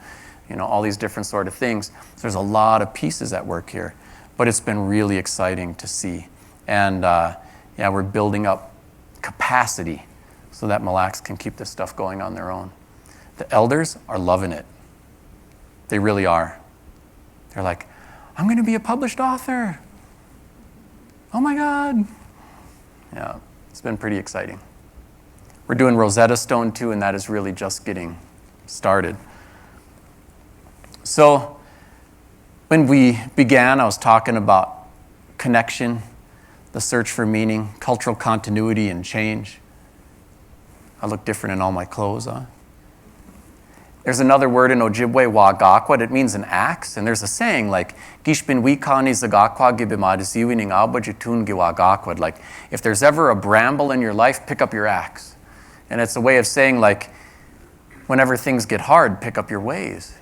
S1: all these different sort of things. So there's a lot of pieces at work here, but it's been really exciting to see. And we're building up capacity so that Mille Lacs can keep this stuff going on their own. The elders are loving it. They really are. They're like, I'm going to be a published author. Oh my God. Yeah, it's been pretty exciting. We're doing Rosetta Stone too, and that is really just getting started. So when we began, I was talking about connection, the search for meaning, cultural continuity and change. I look different in all my clothes, huh? There's another word in Ojibwe, wagakwa. It means an axe. And there's a saying like, Gishbin wikani zagakwa gibimadisiwi ning alba jutun giwagakwa. Like, if there's ever a bramble in your life, pick up your axe. And it's a way of saying like, whenever things get hard, pick up your ways.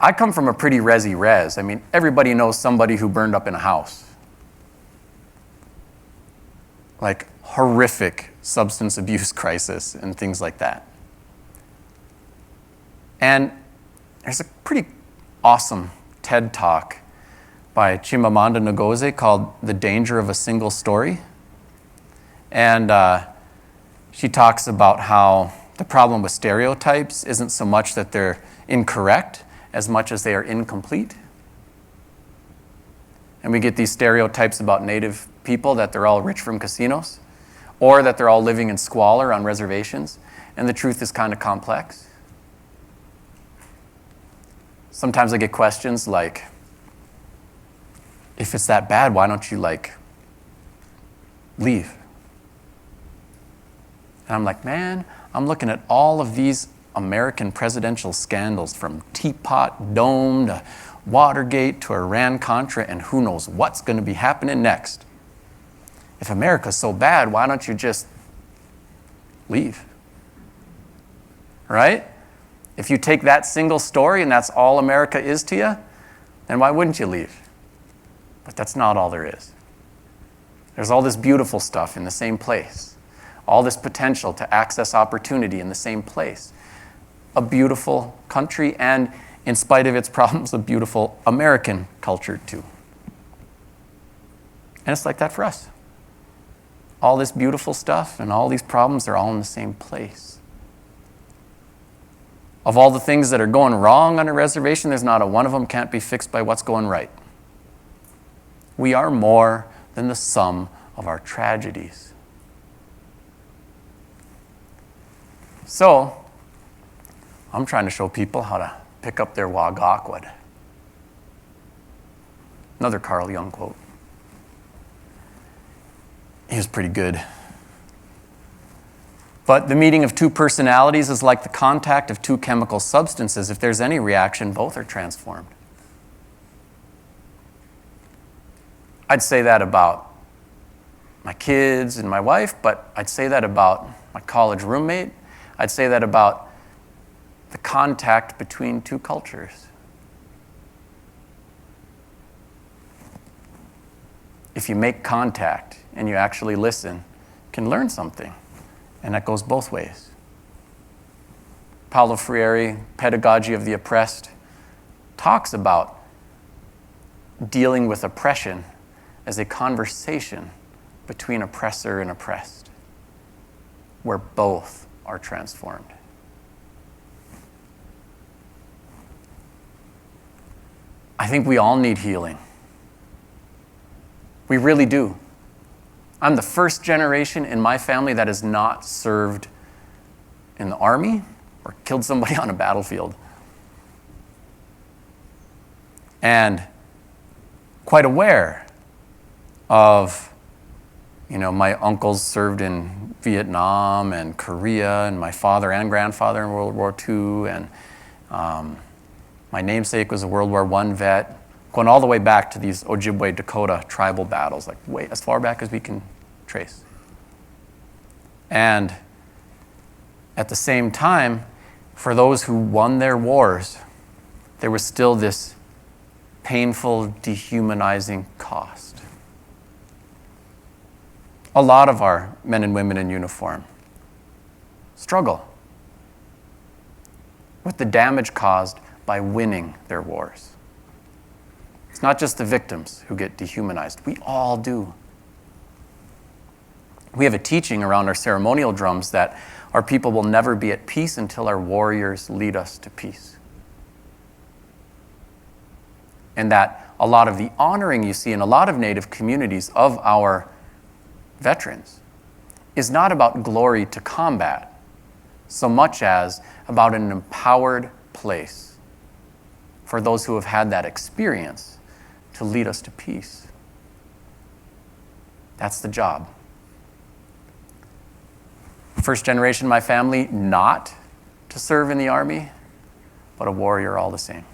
S1: I come from a pretty resi res. I mean, everybody knows somebody who burned up in a house. Like horrific substance abuse crisis and things like that. And there's a pretty awesome TED Talk by Chimamanda Ngozi called The Danger of a Single Story. And she talks about how the problem with stereotypes isn't so much that they're incorrect as much as they are incomplete. And we get these stereotypes about Native people that they're all rich from casinos, or that they're all living in squalor on reservations, and the truth is kind of complex. Sometimes I get questions like, if it's that bad, why don't you leave? And I'm like, man, I'm looking at all of these American presidential scandals, from Teapot Dome to Watergate to Iran-Contra, and who knows what's going to be happening next. If America's so bad, why don't you just leave? Right? If you take that single story and that's all America is to you, then why wouldn't you leave? But that's not all there is. There's all this beautiful stuff in the same place. All this potential to access opportunity in the same place. A beautiful country, and in spite of its problems, a beautiful American culture too. And it's like that for us. All this beautiful stuff and all these problems, they're all in the same place. Of all the things that are going wrong on a reservation, there's not a one of them can't be fixed by what's going right. We are more than the sum of our tragedies. So, I'm trying to show people how to pick up their wagakwad. Another Carl Jung quote. He was pretty good. But the meeting of two personalities is like the contact of two chemical substances. If there's any reaction, both are transformed. I'd say that about my kids and my wife, but I'd say that about my college roommate. I'd say that about the contact between two cultures. If you make contact and you actually listen, you can learn something. And that goes both ways. Paulo Freire, Pedagogy of the Oppressed, talks about dealing with oppression as a conversation between oppressor and oppressed, where both are transformed. I think we all need healing. We really do. I'm the first generation in my family that has not served in the army or killed somebody on a battlefield. And quite aware of, my uncles served in Vietnam and Korea, and my father and grandfather in World War II, and my namesake was a World War I vet, going all the way back to these Ojibwe Dakota tribal battles, like way as far back as we can trace. And at the same time, for those who won their wars, there was still this painful, dehumanizing cost. A lot of our men and women in uniform struggle with the damage caused by winning their wars. It's not just the victims who get dehumanized. We all do. We have a teaching around our ceremonial drums that our people will never be at peace until our warriors lead us to peace. And that a lot of the honoring you see in a lot of Native communities of our veterans is not about glory to combat, so much as about an empowered place for those who have had that experience to lead us to peace. That's the job. First generation in my family, not to serve in the army, but a warrior all the same.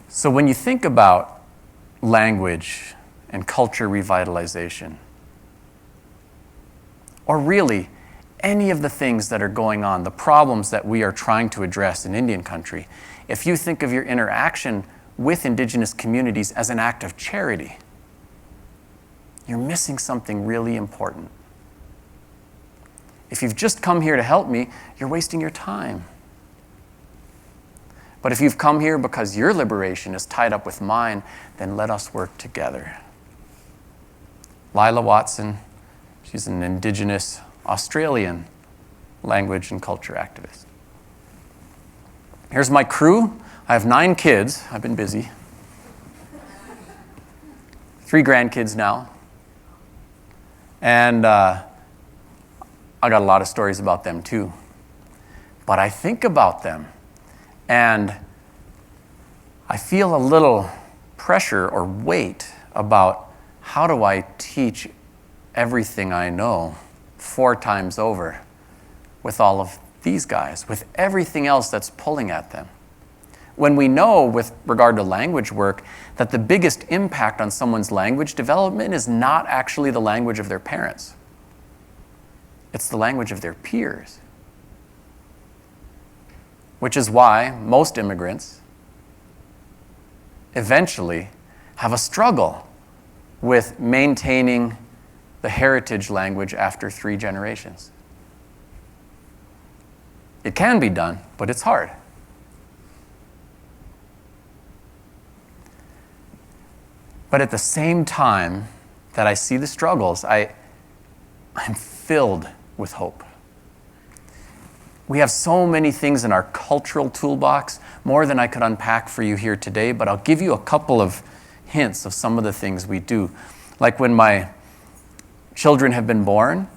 S1: So when you think about language and culture revitalization, or really any of the things that are going on, the problems that we are trying to address in Indian country, if you think of your interaction with Indigenous communities as an act of charity, you're missing something really important. If you've just come here to help me, you're wasting your time. But if you've come here because your liberation is tied up with mine, then let us work together. Lila Watson, she's an Indigenous Australian language and culture activist. Here's my crew. I have 9 kids. I've been busy. 3 grandkids now. And I got a lot of stories about them too. But I think about them and I feel a little pressure or weight about how do I teach everything I know 4 times over with all of these guys, with everything else that's pulling at them. When we know, with regard to language work, that the biggest impact on someone's language development is not actually the language of their parents. It's the language of their peers. Which is why most immigrants eventually have a struggle with maintaining the heritage language after 3 generations. It can be done, but it's hard. But at the same time that I see the struggles, I'm filled with hope. We have so many things in our cultural toolbox, more than I could unpack for you here today, but I'll give you a couple of hints of some of the things we do. Like when my children have been born,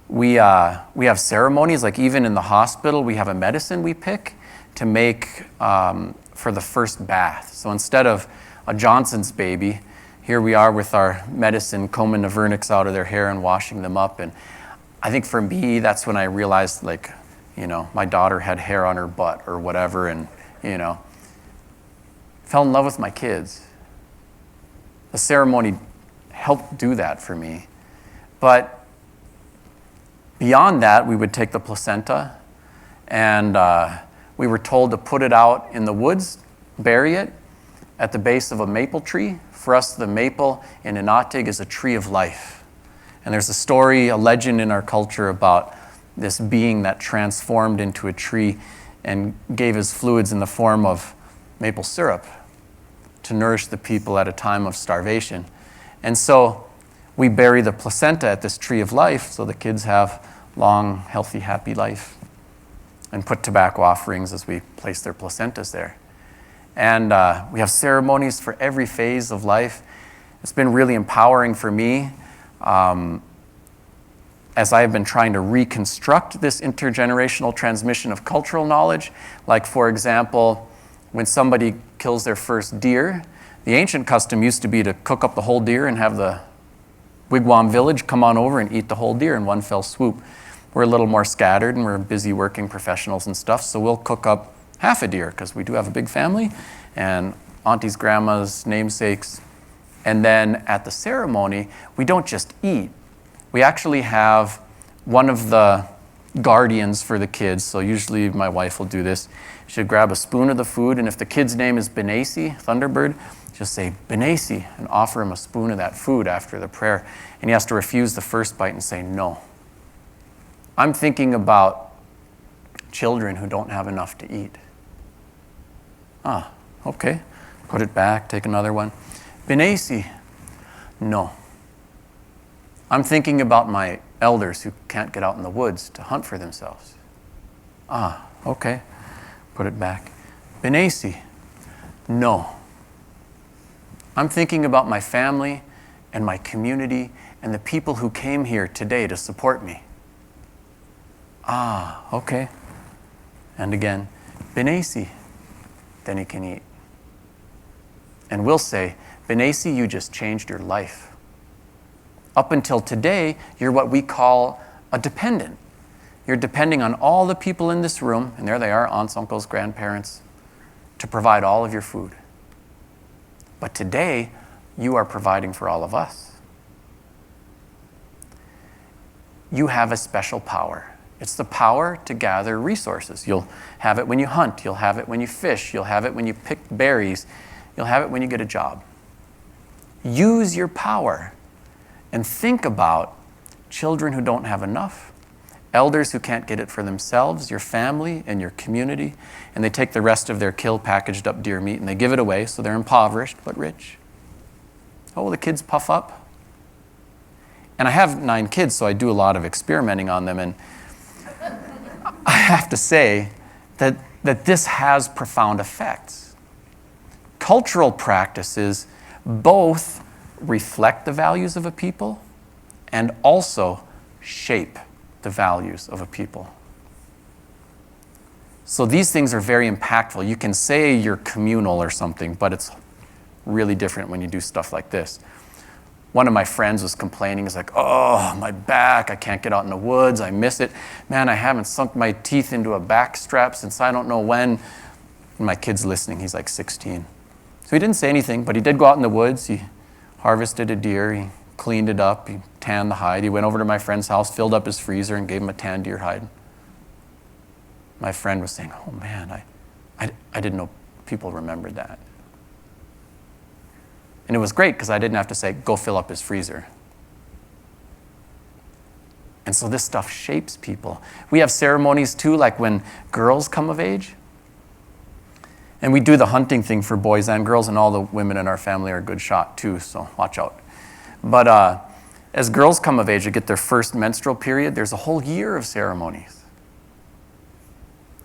S1: we have ceremonies, like even in the hospital, we have a medicine we pick to make for the first bath. So instead of a Johnson's baby, here we are with our medicine, combing the vernix out of their hair and washing them up. And I think for me, that's when I realized, like, my daughter had hair on her butt or whatever, and, fell in love with my kids. The ceremony helped do that for me. But beyond that, we would take the placenta, and we were told to put it out in the woods, bury it at the base of a maple tree. For us, the maple in Alutiiq is a tree of life. And there's a story, a legend in our culture about this being that transformed into a tree and gave his fluids in the form of maple syrup to nourish the people at a time of starvation. And so we bury the placenta at this tree of life so the kids have long, healthy, happy life, and put tobacco offerings as we place their placentas there. And we have ceremonies for every phase of life. It's been really empowering for me as I have been trying to reconstruct this intergenerational transmission of cultural knowledge. Like, for example, when somebody kills their first deer, the ancient custom used to be to cook up the whole deer and have the wigwam village come on over and eat the whole deer in one fell swoop. We're a little more scattered and we're busy working professionals and stuff, so we'll cook up half a deer because we do have a big family and aunties, grandmas, namesakes. And then at the ceremony, we don't just eat. We actually have one of the guardians for the kids, so usually my wife will do this. She'll grab a spoon of the food, and if the kid's name is Benesi, Thunderbird, she'll say, Benesi, and offer him a spoon of that food after the prayer. And he has to refuse the first bite and say, no. I'm thinking about children who don't have enough to eat. Okay. Put it back, take another one. Benesi, no. I'm thinking about my elders who can't get out in the woods to hunt for themselves. Okay. Put it back. Benesi, no. I'm thinking about my family and my community and the people who came here today to support me. Okay. And again, Benesi, then he can eat. And we'll say, Benesi, you just changed your life. Up until today, you're what we call a dependent. You're depending on all the people in this room, and there they are, aunts, uncles, grandparents, to provide all of your food. But today, you are providing for all of us. You have a special power. It's the power to gather resources. You'll have it when you hunt. You'll have it when you fish. You'll have it when you pick berries. You'll have it when you get a job. Use your power. And think about children who don't have enough, elders who can't get it for themselves, your family and your community, and they take the rest of their killed, packaged up deer meat and they give it away, so they're impoverished but rich. Oh, the kids puff up. And I have 9 kids, so I do a lot of experimenting on them, and I have to say that this has profound effects. Cultural practices both reflect the values of a people and also shape the values of a people. So these things are very impactful. You can say you're communal or something, but it's really different when you do stuff like this. One of my friends was complaining, he's like, oh, my back, I can't get out in the woods, I miss it. Man, I haven't sunk my teeth into a back strap since I don't know when. And my kid's listening, he's like 16. So he didn't say anything, but he did go out in the woods, he harvested a deer, he cleaned it up, he tanned the hide. He went over to my friend's house, filled up his freezer, and gave him a tanned deer hide. My friend was saying, oh man, I didn't know people remembered that. And it was great because I didn't have to say, go fill up his freezer. And so this stuff shapes people. We have ceremonies too, like when girls come of age. And we do the hunting thing for boys and girls, and all the women in our family are a good shot too, so watch out. But as girls come of age, they get their first menstrual period, there's a whole year of ceremonies.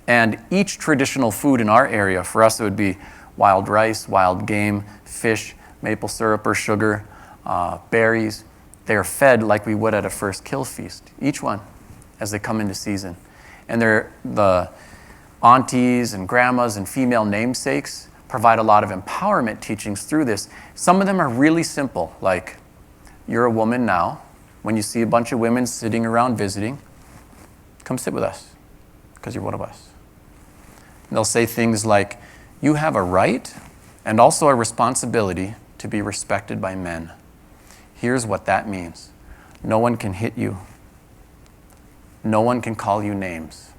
S1: And each traditional food in our area, for us it would be wild rice, wild game, fish, maple syrup or sugar, berries. They are fed like we would at a first kill feast, each one, as they come into season. And the aunties and grandmas and female namesakes provide a lot of empowerment teachings through this. Some of them are really simple, like, you're a woman now. When you see a bunch of women sitting around visiting, come sit with us, because you're one of us. And they'll say things like, you have a right and also a responsibility to be respected by men. Here's what that means. No one can hit you. No one can call you names.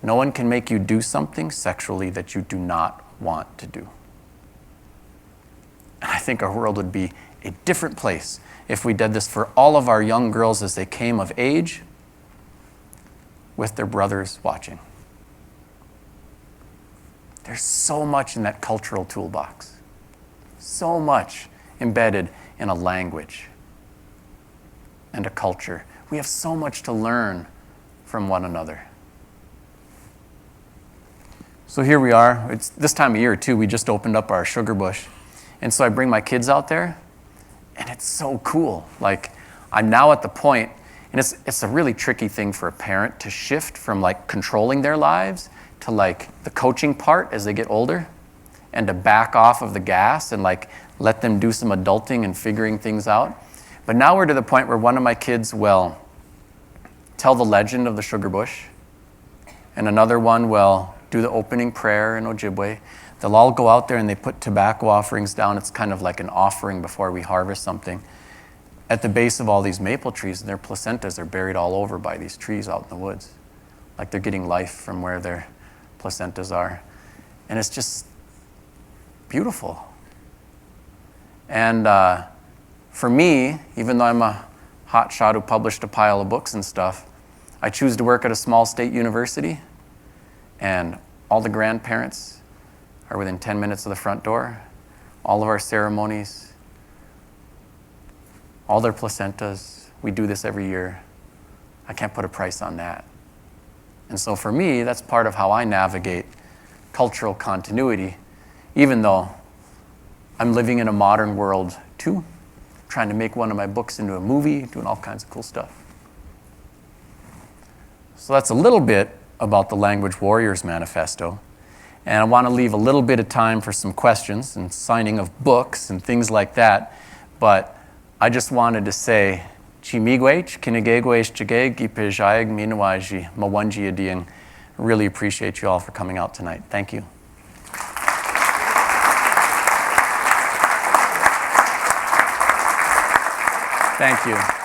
S1: No one can make you do something sexually that you do not want to do. And I think our world would be a different place if we did this for all of our young girls as they came of age with their brothers watching. There's so much in that cultural toolbox. So much embedded in a language and a culture. We have so much to learn from one another. So here we are. It's this time of year too. We just opened up our sugar bush. And so I bring my kids out there, and it's so cool. Like, I'm now at the point, and it's a really tricky thing for a parent to shift from like controlling their lives to like the coaching part as they get older, and to back off of the gas and like let them do some adulting and figuring things out. But now we're to the point where one of my kids will tell the legend of the sugar bush, and another one will do the opening prayer in Ojibwe. They'll all go out there and they put tobacco offerings down. It's kind of like an offering before we harvest something. At the base of all these maple trees, and their placentas are buried all over by these trees out in the woods. Like they're getting life from where their placentas are. And it's just beautiful. And for me, even though I'm a hotshot who published a pile of books and stuff, I choose to work at a small state university, and all the grandparents are within 10 minutes of the front door. All of our ceremonies, all their placentas, we do this every year. I can't put a price on that. And so for me, that's part of how I navigate cultural continuity, even though I'm living in a modern world too, trying to make one of my books into a movie, doing all kinds of cool stuff. So that's a little bit about the Language Warriors Manifesto. And I want to leave a little bit of time for some questions and signing of books and things like that. But I just wanted to say, Chimigwech, Kinegegwech, Chigeg, Gipejayeg, Minawaji, Mawanji Adiang. Really appreciate you all for coming out tonight. Thank you. Thank you.